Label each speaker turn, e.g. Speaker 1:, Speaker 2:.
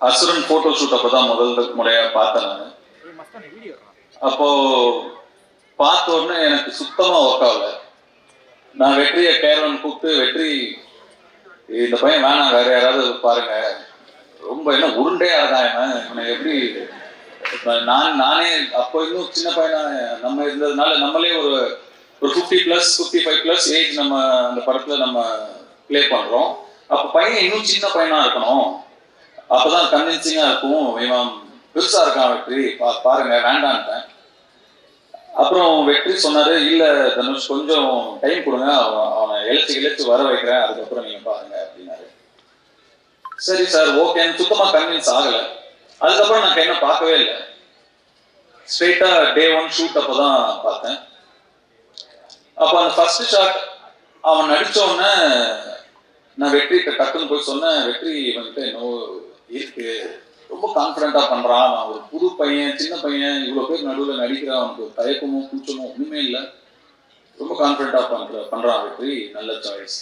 Speaker 1: அசுரன் photo shoot அப்பதான் முதல் முறையா பார்த்தேன் நான். அப்போ பார்த்த உடனே எனக்கு சுத்தமா ஒர்க் ஆகல. நான் வெற்றியை கேரவன் கூப்பிட்டு, வெற்றி இந்த பையன் வேணாம், வேற யாராவது பாருங்க, ரொம்ப என்ன உருண்டையா இருக்கான் இவனை எப்படி. நானே அப்போ இன்னும் சின்ன பையனா நம்ம இருந்ததுனால நம்மளே ஒரு 50+55+ ஏஜ் நம்ம அந்த படத்துல நம்ம பிளே பண்றோம். அப்ப பையன் இன்னும் சின்ன பையனா இருக்கணும், அப்பதான் கன்வின்சிங்கா இருக்கும். இவன் பெருசா இருக்கான் வெற்றி, பாருங்க வேண்டான்ட்டேன். அப்புறம் வெற்றி சொன்னாரு, இல்ல தனுஷ் கொஞ்சம் டைம் கொடுங்க, அவனை இழைச்சு வர வைக்கிறேன், அதுக்கப்புறம் நீங்க பாருங்க அப்படின்னாரு. சரி சார் ஓகேன்னு சுத்தமா கன்வின்ஸ் ஆகல. அதுக்கப்புறம் நான் என்ன பார்க்கவே இல்லை. ஸ்ட்ரெயிட்டா டே 1 ஷூட் அப்பதான் பார்த்தேன். அப்ப அந்த ஃபர்ஸ்ட் ஷாட் அவன் நடிச்ச உடனே நான் வெற்றி டக்குன்னு போய் சொன்னேன், வெற்றி இவன்கிட்ட என்னவோ இருக்கு, ரொம்ப கான்பிடண்டா பண்றான், அவன் ஒரு புது பையன், சின்ன பையன், இவ்வளவு பேர் நடுவில் நடிக்கிறான், அவனுக்கு ஒரு தயக்கமும் கூச்சமும் ஒண்ணுமே இல்லை, ரொம்ப கான்பிடண்டா பண்றான் வெற்றி, நல்ல சாய்ஸ்.